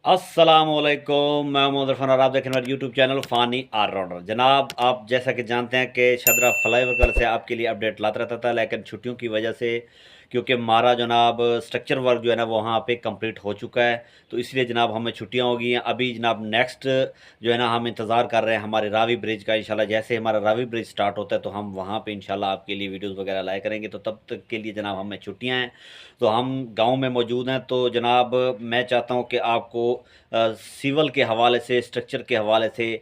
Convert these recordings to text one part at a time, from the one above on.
अस्सलामुअलैकुम, मैं मोहम्मद इरफान और आप देख रहे हैं मेरा यूट्यूब चैनल फ़ानी ऑलराउंडर। जनाब, आप जैसा कि जानते हैं कि शदरा फ्लाईओवर कल से आपके लिए अपडेट लाता रहता था, लेकिन छुट्टियों की वजह से क्योंकि हमारा जनाब स्ट्रक्चर वर्क जो है ना वो वहाँ पे कंप्लीट हो चुका है, तो इसलिए जनाब हमें छुट्टियाँ हो गई हैं। अभी जनाब नेक्स्ट जो है ना हम इंतज़ार कर रहे हैं हमारे रावी ब्रिज का। इंशाल्लाह जैसे हमारा रावी ब्रिज स्टार्ट होता है तो हम वहाँ पे इंशाल्लाह आपके लिए वीडियोज़ वगैरह लाया करेंगे। तो तब तक के लिए जनाब हमें छुट्टियाँ हैं, तो हम गाँव में मौजूद हैं। तो जनाब मैं चाहता हूँ कि आपको सिविल के हवाले से, स्ट्रक्चर के हवाले से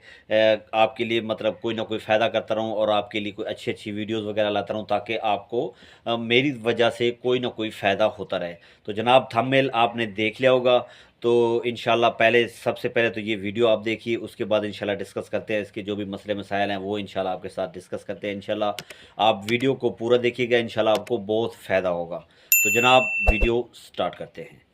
आपके लिए मतलब कोई ना कोई फ़ायदा करता रहूँ और आपके लिए कोई अच्छी अच्छी वीडियोज़ वगैरह लाता रहूँ, ताकि आपको मेरी वजह से कोई ना कोई फ़ायदा होता रहे। तो जनाब थंबनेल आपने देख लिया होगा, तो इंशाल्लाह पहले सबसे पहले तो ये वीडियो आप देखिए, उसके बाद इंशाल्लाह डिस्कस करते हैं इसके जो भी मसले मसाइल हैं वो इंशाल्लाह आपके साथ डिस्कस करते हैं। इंशाल्लाह आप वीडियो को पूरा देखिएगा, इंशाल्लाह आपको बहुत फ़ायदा होगा। तो जनाब वीडियो स्टार्ट करते हैं।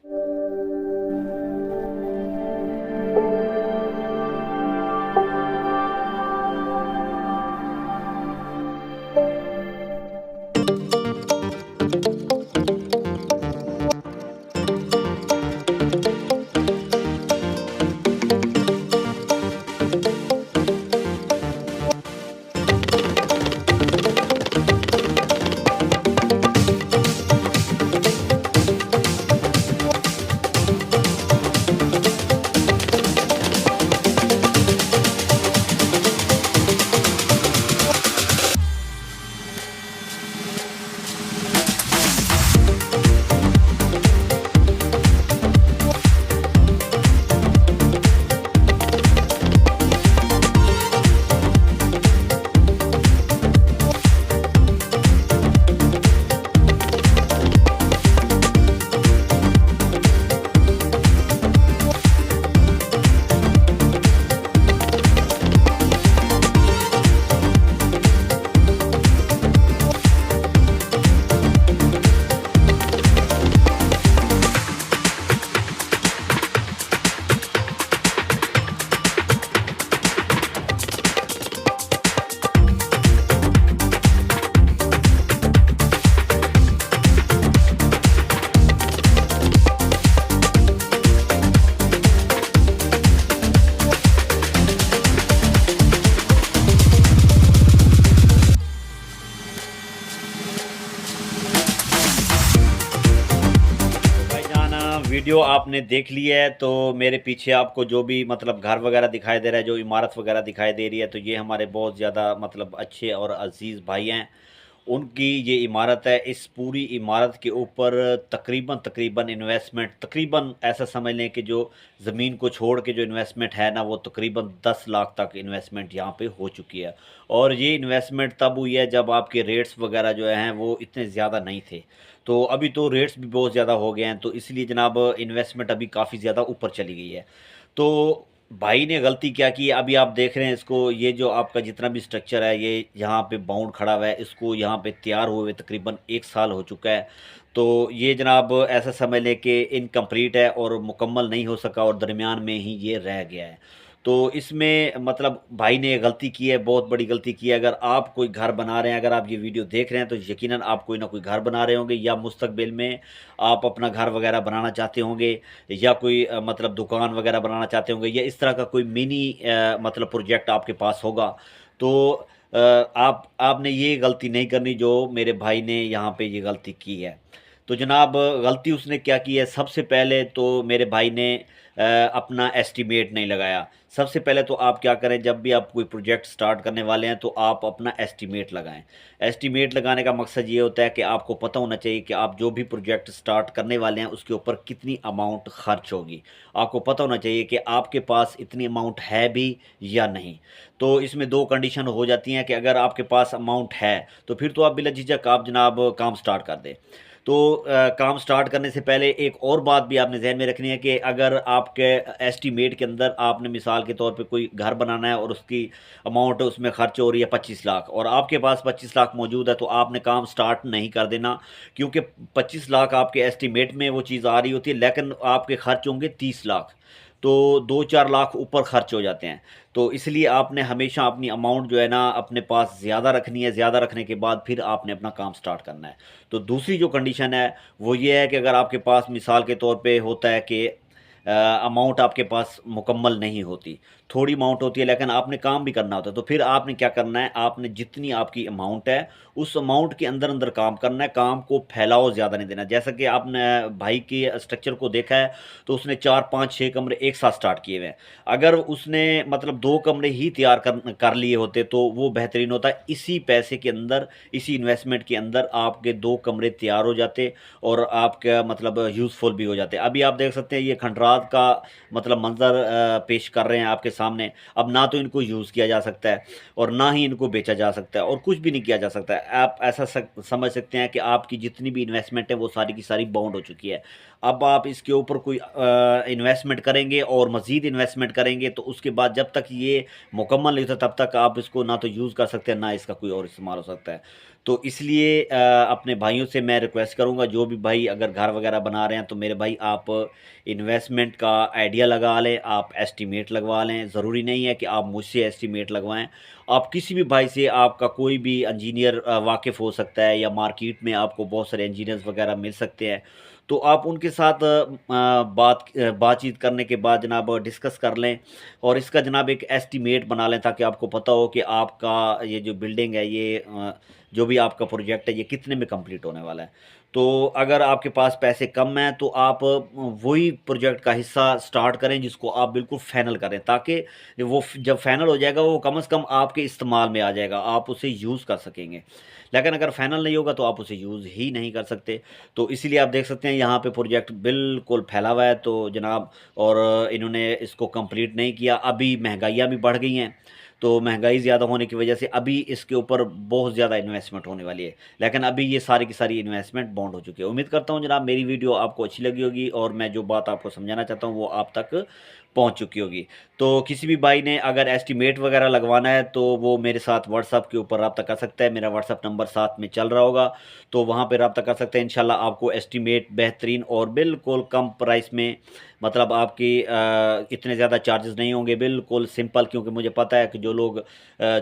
भाईजान, वीडियो आपने देख ली है, तो मेरे पीछे आपको जो भी मतलब घर वगैरह दिखाई दे रहा है, जो इमारत वगैरह दिखाई दे रही है, तो ये हमारे बहुत ज़्यादा मतलब अच्छे और अजीज़ भाई हैं। उनकी ये इमारत है। इस पूरी इमारत के ऊपर तकरीबन तकरीबन इन्वेस्टमेंट, तकरीबन ऐसा समझ लें कि जो ज़मीन को छोड़ के जो इन्वेस्टमेंट है ना वो तकरीबन 10 लाख तक इन्वेस्टमेंट यहाँ पे हो चुकी है। और ये इन्वेस्टमेंट तब हुई है जब आपके रेट्स वगैरह जो हैं वो इतने ज़्यादा नहीं थे। तो अभी तो रेट्स भी बहुत ज़्यादा हो गए हैं, तो इसलिए जनाब इन्वेस्टमेंट अभी काफ़ी ज़्यादा ऊपर चली गई है। तो भाई ने गलती क्या की है, अभी आप देख रहे हैं इसको, ये जो आपका जितना भी स्ट्रक्चर है ये यहाँ पे बाउंड खड़ा हुआ है, इसको यहाँ पे तैयार हुए हुए तकरीबन 1 साल हो चुका है। तो ये जनाब ऐसा समझ लें कि इनकम्प्लीट है और मुकम्मल नहीं हो सका और दरमियान में ही ये रह गया है। तो इसमें मतलब भाई ने गलती की है, बहुत बड़ी गलती की है। अगर आप कोई घर बना रहे हैं, अगर आप ये वीडियो देख रहे हैं, तो यकीनन आप कोई ना कोई घर बना रहे होंगे, या मुस्तकबिल में आप अपना घर वगैरह बनाना चाहते होंगे, या कोई मतलब दुकान वगैरह बनाना चाहते होंगे, या इस तरह का कोई मिनी मतलब प्रोजेक्ट आपके पास होगा। तो आपने ये गलती नहीं करनी जो मेरे भाई ने यहाँ पे ये गलती की है। तो जनाब गलती उसने क्या की है, सबसे पहले तो मेरे भाई ने अपना एस्टीमेट नहीं लगाया। सबसे पहले तो आप क्या करें, जब भी आप कोई प्रोजेक्ट स्टार्ट करने वाले हैं तो आप अपना एस्टीमेट लगाएं। एस्टीमेट लगाने का मकसद ये होता है कि आपको पता होना चाहिए कि आप जो भी प्रोजेक्ट स्टार्ट करने वाले हैं उसके ऊपर कितनी अमाउंट खर्च होगी। आपको पता होना चाहिए कि आपके पास इतनी अमाउंट है भी या नहीं। तो इसमें दो कंडीशन हो जाती हैं कि अगर आपके पास अमाउंट है तो फिर तो आप बिला झिझक आप जनाब काम स्टार्ट कर दें। तो काम स्टार्ट करने से पहले एक और बात भी आपने ज़हन में रखनी है कि अगर आपके एस्टीमेट के अंदर आपने मिसाल के तौर पे कोई घर बनाना है और उसकी अमाउंट उसमें खर्च हो रही है 25 लाख, और आपके पास 25 लाख मौजूद है, तो आपने काम स्टार्ट नहीं कर देना। क्योंकि 25 लाख आपके एस्टीमेट में वो चीज़ आ रही होती है, लेकिन आपके खर्च होंगे 30 लाख। तो 2-4 लाख ऊपर खर्च हो जाते हैं। तो इसलिए आपने हमेशा अपनी अमाउंट जो है ना अपने पास ज़्यादा रखनी है। ज़्यादा रखने के बाद फिर आपने अपना काम स्टार्ट करना है। तो दूसरी जो कंडीशन है वो ये है कि अगर आपके पास मिसाल के तौर पे होता है कि अमाउंट आपके पास मुकम्मल नहीं होती, थोड़ी अमाउंट होती है, लेकिन आपने काम भी करना होता है। तो फिर आपने क्या करना है, आपने जितनी आपकी अमाउंट है उस अमाउंट के अंदर अंदर काम करना है, काम को फैलाओ ज़्यादा नहीं देना। जैसा कि आपने भाई के स्ट्रक्चर को देखा है, तो उसने 4 5 6 कमरे एक साथ स्टार्ट किए हुए हैं। अगर उसने मतलब 2 कमरे ही तैयार कर लिए होते तो वो बेहतरीन होता है। इसी पैसे के अंदर, इसी इन्वेस्टमेंट के अंदर आपके 2 कमरे तैयार हो जाते और आपका मतलब यूज़फुल भी हो जाते। अभी आप देख सकते हैं ये खंडरात का मतलब मंजर पेश कर रहे हैं आपके सामने। अब ना तो इनको यूज़ किया जा सकता है और ना ही इनको बेचा जा सकता है और कुछ भी नहीं किया जा सकता है। आप ऐसा समझ सकते हैं कि आपकी जितनी भी इन्वेस्टमेंट है वो सारी की सारी बाउंड हो चुकी है। अब आप इसके ऊपर कोई इन्वेस्टमेंट करेंगे और मज़ीद इन्वेस्टमेंट करेंगे तो उसके बाद जब तक ये मुकम्मल नहीं होता तब तक आप इसको ना तो यूज़ कर सकते हैं, ना इसका कोई और इस्तेमाल हो सकता है। तो इसलिए अपने भाइयों से मैं रिक्वेस्ट करूँगा, जो भी भाई अगर घर वगैरह बना रहे हैं तो मेरे भाई आप इन्वेस्टमेंट का आइडिया लगा लें, आप एस्टीमेट लगवा लें। ज़रूरी नहीं है कि आप मुझसे एस्टीमेट लगवाएं, आप किसी भी भाई से, आपका कोई भी इंजीनियर वाकिफ़ हो सकता है या मार्केट में आपको बहुत सारे इंजीनियर्स वगैरह मिल सकते हैं। तो आप उनके साथ बातचीत करने के बाद जनाब डिस्कस कर लें और इसका जनाब एक एस्टीमेट बना लें, ताकि आपको पता हो कि आपका ये जो बिल्डिंग है, ये जो भी आपका प्रोजेक्ट है, ये कितने में कंप्लीट होने वाला है। तो अगर आपके पास पैसे कम हैं तो आप वही प्रोजेक्ट का हिस्सा स्टार्ट करें जिसको आप बिल्कुल फाइनल करें, ताकि वो जब फाइनल हो जाएगा वो कम से कम आपके इस्तेमाल में आ जाएगा, आप उसे यूज़ कर सकेंगे। लेकिन अगर फाइनल नहीं होगा तो आप उसे यूज़ ही नहीं कर सकते। तो इसीलिए आप देख सकते हैं यहाँ पे प्रोजेक्ट बिल्कुल फैला हुआ है तो जनाब, और इन्होंने इसको कंप्लीट नहीं किया। अभी महंगाइयाँ भी बढ़ गई हैं, तो महंगाई ज़्यादा होने की वजह से अभी इसके ऊपर बहुत ज़्यादा इन्वेस्टमेंट होने वाली है। लेकिन अभी ये सारी की सारी इन्वेस्टमेंट बाउंड हो चुकी है। उम्मीद करता हूँ जनाब मेरी वीडियो आपको अच्छी लगी होगी और मैं जो बात आपको समझाना चाहता हूँ वो आप तक पहुँच चुकी होगी। तो किसी भी भाई ने अगर एस्टीमेट वगैरह लगवाना है तो वो मेरे साथ व्हाट्सअप के ऊपर रब्ता कर सकता है। मेरा व्हाट्सअप नंबर साथ में चल रहा होगा, तो वहाँ पे रब्ता कर सकते हैं। इंशाल्लाह आपको एस्टीमेट बेहतरीन और बिल्कुल कम प्राइस में, मतलब आपकी इतने ज़्यादा चार्जेस नहीं होंगे, बिल्कुल सिंपल। क्योंकि मुझे पता है कि जो लोग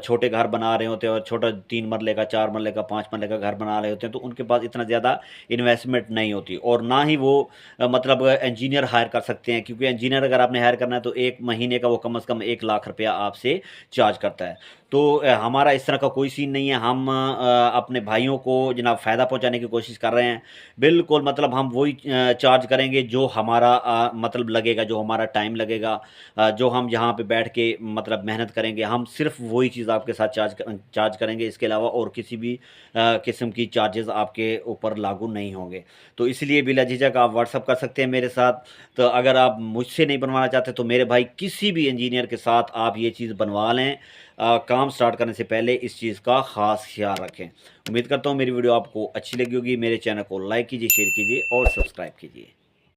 छोटे घर बना रहे होते हैं और छोटा 3 मरले का, 4 मरले का, 5 मरले का घर बना रहे होते हैं, तो उनके पास इतना ज़्यादा इन्वेस्टमेंट नहीं होती और ना ही वो मतलब इंजीनियर हायर कर सकते हैं। क्योंकि इंजीनियर अगर आपने हायर करना है तो 1 महीने का वो कम से कम 1 लाख रुपया आपसे चार्ज करता है। तो हमारा इस तरह का कोई सीन नहीं है। हम अपने भाइयों को जनाब फ़ायदा पहुंचाने की कोशिश कर रहे हैं। बिल्कुल मतलब हम वही चार्ज करेंगे जो हमारा मतलब लगेगा, जो हमारा टाइम लगेगा, जो हम यहाँ पे बैठ के मतलब मेहनत करेंगे, हम सिर्फ वही चीज़ आपके साथ चार्ज करेंगे। इसके अलावा और किसी भी किस्म की चार्जेस आपके ऊपर लागू नहीं होंगे। तो इसलिए बिला झिझक आप व्हाट्सअप कर सकते हैं मेरे साथ। तो अगर आप मुझसे नहीं बनवाना चाहते तो मेरे भाई किसी भी इंजीनियर के साथ आप ये चीज़ बनवा लें। काम स्टार्ट करने से पहले इस चीज़ का ख़ास ख्याल रखें। उम्मीद करता हूँ मेरी वीडियो आपको अच्छी लगी होगी। मेरे चैनल को लाइक कीजिए, शेयर कीजिए और सब्सक्राइब कीजिए।